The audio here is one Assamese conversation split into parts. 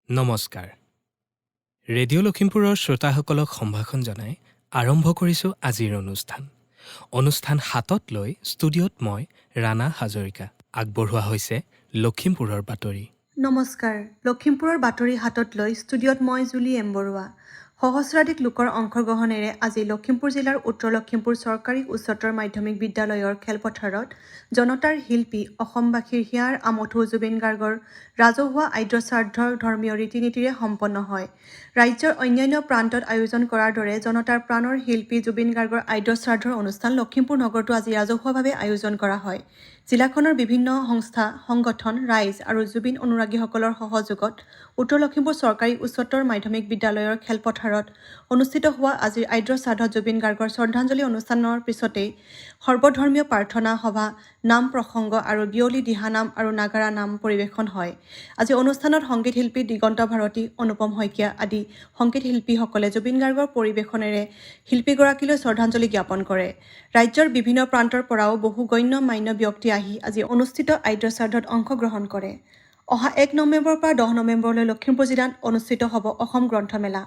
নমস্কাৰ। ৰেডিঅ' লখিমপুৰৰ শ্ৰোতাসকলক সম্ভাষণ জনাই আৰম্ভ কৰিছোঁ আজিৰ অনুষ্ঠান। অনুষ্ঠান হাতত লৈ ষ্টুডিঅ'ত মই ৰাণা হাজৰিকা। আগবঢ়োৱা হৈছে লখিমপুৰৰ বাতৰি। নমস্কাৰ। লখিমপুৰৰ বাতৰি হাতত লৈ ষ্টুডিঅ'ত মই জুলি এম বৰুৱা। সহস্ৰাধিক লোকৰ অংশগ্ৰহণেৰে আজি লখিমপুৰ জিলাৰ উত্তৰ লখিমপুৰ চৰকাৰী উচ্চতৰ মাধ্যমিক বিদ্যালয়ৰ খেলপথাৰত জনতাৰ শিল্পী অসমবাসীৰ হিয়াৰ আমঠু জুবিন গাৰ্গৰ ৰাজহুৱা আদ্যশ্ৰাদ্ধৰ ধৰ্মীয় ৰীতি নীতিৰে সম্পন্ন হয়। ৰাজ্যৰ অন্যান্য প্ৰান্তত আয়োজন কৰাৰ দৰে জনতাৰ প্ৰাণৰ শিল্পী জুবিন গাৰ্গৰ আদ্যশ্ৰাদ্ধৰ অনুষ্ঠান লখিমপুৰ নগৰতো আজি ৰাজহুৱাভাৱে আয়োজন কৰা হয়। জিলাখনৰ বিভিন্ন সংস্থা, সংগঠন, ৰাইজ আৰু জুবিন অনুৰাগীসকলৰ সহযোগত উত্তৰ লখিমপুৰ চৰকাৰী উচ্চতৰ মাধ্যমিক বিদ্যালয়ৰ খেলপথাৰত অনুষ্ঠিত হোৱা আজিৰ আদ্যশ্ৰাদ্ধত জুবিন গাৰ্গৰ শ্ৰদ্ধাঞ্জলি অনুষ্ঠানৰ পিছতেই সৰ্বধৰ্মীয় প্ৰাৰ্থনা সভা, নাম প্ৰসংগ আৰু বিয়লি দিহানাম আৰু নাগাৰা নাম পৰিৱেশন হয়। আজি অনুষ্ঠানত সংগীত শিল্পী দিগন্ত ভাৰতী, অনুপম শইকীয়া আদি সংগীত শিল্পীসকলে জুবিন গাৰ্গৰ পৰিৱেশনেৰে শিল্পীগৰাকীলৈ শ্ৰদ্ধাঞ্জলি জ্ঞাপন কৰে। ৰাজ্যৰ বিভিন্ন প্ৰান্তৰ পৰাও বহু গণ্য মান্য ব্যক্তি আহি আজি অনুষ্ঠিত আদ্যশ্ৰাদ্ধত অংশগ্ৰহণ কৰে। অহা ১ নৱেম্বৰৰ পৰা ১০ নৱেম্বৰলৈ লখিমপুৰ জিলাত অনুষ্ঠিত হ'ব অসম গ্ৰন্থমেলা।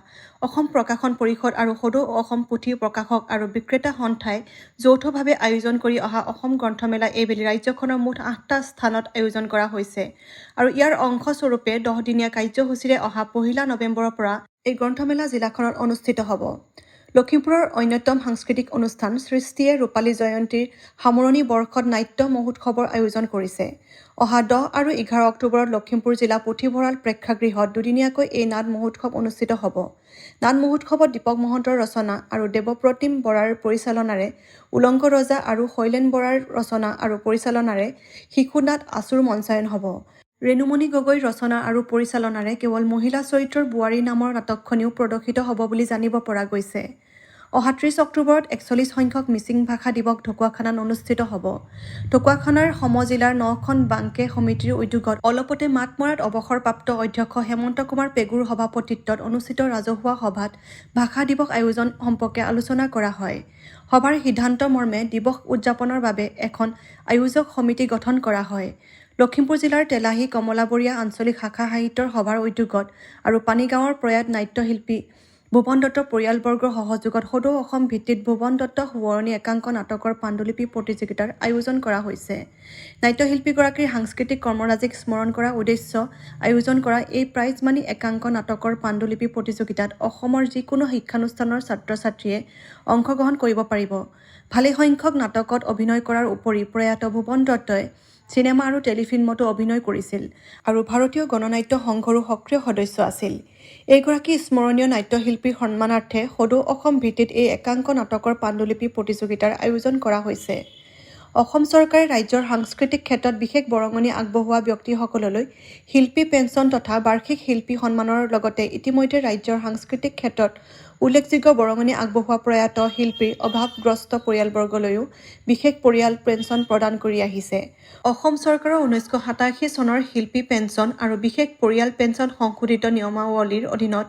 অসম প্ৰকাশন পৰিষদ আৰু সদৌ অসম পুথি প্ৰকাশক আৰু বিক্ৰেতা সন্থাই যৌথভাৱে আয়োজন কৰি অহা অসম গ্ৰন্থমেলা এইবেলি ৰাজ্যখনৰ মুঠ ৮টা স্থানত আয়োজন কৰা হৈছে আৰু ইয়াৰ অংশস্বৰূপে 10 দিনীয়া কাৰ্যসূচীৰে অহা ১ নৱেম্বৰৰ পৰা এই গ্ৰন্থমেলা জিলাখনত অনুষ্ঠিত হ'ব। লখিমপুৰৰ অন্যতম সাংস্কৃতিক অনুষ্ঠান সৃষ্টিয়ে ৰূপালী জয়ন্তীৰ সামৰণি বৰ্ষত নাট্য মহোৎসৱৰ আয়োজন কৰিছে। অহা 10 আৰু 11 অক্টোবৰত লখিমপুৰ জিলা পুথিভঁৰাল প্ৰেক্ষাগৃহত দুদিনীয়াকৈ এই নাট মহোৎসৱ অনুষ্ঠিত হ'ব। নাট মহোৎসৱত দীপক মহন্তৰ ৰচনা আৰু দেৱপ্ৰতিম বৰাৰ পৰিচালনাৰে উলংগ ৰজা আৰু শৈলেন বৰাৰ ৰচনা আৰু পৰিচালনাৰে শিশু নাট আছুৰ মঞ্চায়ন হ'ব। ৰেণুমণি গগৈৰ ৰচনা আৰু পৰিচালনাৰে কেৱল মহিলা চৰিত্ৰৰ বোৱাৰী নামৰ নাটকখনিও প্ৰদৰ্শিত হ'ব বুলি জানিব পৰা গৈছে। অহা 30 অক্টোবৰত 41 সংখ্যক মিচিং ভাষা দিৱস ঢকুৱাখানাত অনুষ্ঠিত হ'ব। ঢকুৱাখানাৰ সমজিলাৰ 9খন বাংকে সমিতিৰ উদ্যোগত অলপতে মাতমৰাত অৱসৰপ্ৰাপ্ত অধ্যক্ষ হেমন্ত কুমাৰ পেগুৰ সভাপতিত্বত অনুষ্ঠিত ৰাজহুৱা সভাত ভাষা দিৱস আয়োজন সম্পৰ্কে আলোচনা কৰা হয়। সভাৰ সিদ্ধান্ত মৰ্মে দিৱস উদযাপনৰ বাবে এখন আয়োজক সমিতি গঠন কৰা হয়। লখিমপুৰ জিলাৰ তেলাহী কমলাবৰীয়া আঞ্চলিক শাখা সাহিত্যৰ সভাৰ উদ্যোগত আৰু পানীগাঁৱৰ প্ৰয়াত নাট্যশিল্পী ভুৱন দত্ত পৰিয়ালবৰ্গৰ সহযোগত সদৌ অসম ভিত্তিত ভুৱন দত্ত সোঁৱৰণী একাংক নাটকৰ পাণ্ডুলিপি প্ৰতিযোগিতাৰ আয়োজন কৰা হৈছে। নাট্যশিল্পীগৰাকীৰ সাংস্কৃতিক কৰ্মৰাজিক স্মৰণ কৰাৰ উদ্দেশ্য আয়োজন কৰা এই প্ৰাইজমানি একাংক নাটকৰ পাণ্ডুলিপি প্ৰতিযোগিতাত অসমৰ যিকোনো শিক্ষানুষ্ঠানৰ ছাত্ৰ-ছাত্ৰীয়ে অংশগ্ৰহণ কৰিব পাৰিব। ভালেসংখ্যক নাটকত অভিনয় কৰাৰ উপৰি প্ৰয়াত ভুৱন দত্তই চিনেমা আৰু টেলিফিল্মতো অভিনয় কৰিছিল আৰু ভাৰতীয় গণনাট্য সংঘৰো সক্ৰিয় সদস্য আছিল। এইগৰাকী স্মৰণীয় নাট্যশিল্পীৰ সন্মানাৰ্থে সদৌ অসম ভিত্তিত এই একাংক নাটকৰ পাণ্ডুলিপি প্ৰতিযোগিতাৰ আয়োজন কৰা হৈছে। অসম চৰকাৰে ৰাজ্যৰ সাংস্কৃতিক ক্ষেত্ৰত বিশেষ বৰঙণি আগবঢ়োৱা ব্যক্তিসকললৈ শিল্পী পেঞ্চন তথা বাৰ্ষিক শিল্পী সন্মানৰ লগতে ইতিমধ্যে ৰাজ্যৰ সাংস্কৃতিক ক্ষেত্ৰত উল্লেখযোগ্য বৰঙণি আগবঢ়োৱা প্ৰয়াত শিল্পীৰ অভাৱগ্ৰস্ত পৰিয়ালবৰ্গলৈও বিশেষ পৰিয়াল পেঞ্চন প্ৰদান কৰি আহিছে। অসম চৰকাৰৰ 1987 চনৰ শিল্পী পেঞ্চন আৰু বিশেষ পৰিয়াল পেঞ্চন সংশোধিত নিয়মাৱলীৰ অধীনত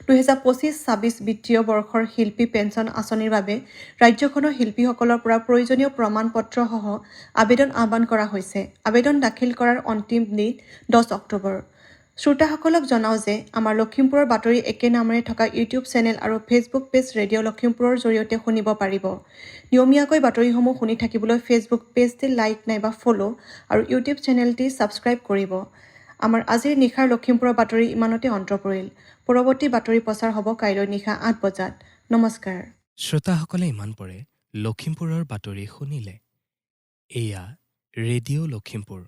2025-26 বিত্তীয় বৰ্ষৰ শিল্পী পেঞ্চন আঁচনিৰ বাবে ৰাজ্যখনৰ শিল্পীসকলৰ পৰা প্ৰয়োজনীয় প্ৰমাণ পত্ৰসহ আবেদন আহ্বান কৰা হৈছে। আবেদন দাখিল কৰাৰ অন্তিম দিন 10 অক্টোবৰ। শ্ৰোতাসকলক জনাওঁ যে আমাৰ লখিমপুৰৰ বাতৰি একে নামেৰে থকা ইউটিউব চেনেল আৰু ফেচবুক পেজ ৰেডিঅ' লখিমপুৰৰ জৰিয়তে শুনিব পাৰিব। নিয়মীয়াকৈ বাতৰিসমূহ শুনি থাকিবলৈ ফেচবুক পেজটি লাইক নাইবা ফ'ল' আৰু ইউটিউব চেনেলটি ছাবস্ক্ৰাইব কৰিব। আমাৰ আজিৰ নিশাৰ লখিমপুৰৰ বাতৰি ইমানতে অন্ত পৰিল। পৰৱৰ্তী বাতৰি প্ৰচাৰ হ'ব কাইলৈ নিশা 8 বজাত। নমস্কাৰ। শ্ৰোতাসকলে ইমান পৰে লখিমপুৰৰ বাতৰি শুনিলে। এয়া ৰেডিঅ' লখিমপুৰ।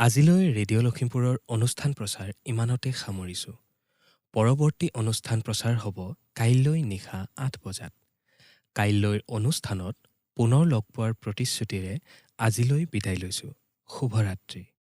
আজিলৈ ৰেডিঅ' লখিমপুৰৰ অনুষ্ঠান প্ৰচাৰ ইমানতে সামৰিছোঁ। পৰৱৰ্তী অনুষ্ঠান প্ৰচাৰ হ'ব কাইলৈ নিশা 8 বজাত। কাইলৈৰ অনুষ্ঠানত পুনৰ লগ পোৱাৰ প্ৰতিশ্ৰুতিৰে আজিলৈ বিদায় লৈছোঁ। শুভৰাত্ৰি।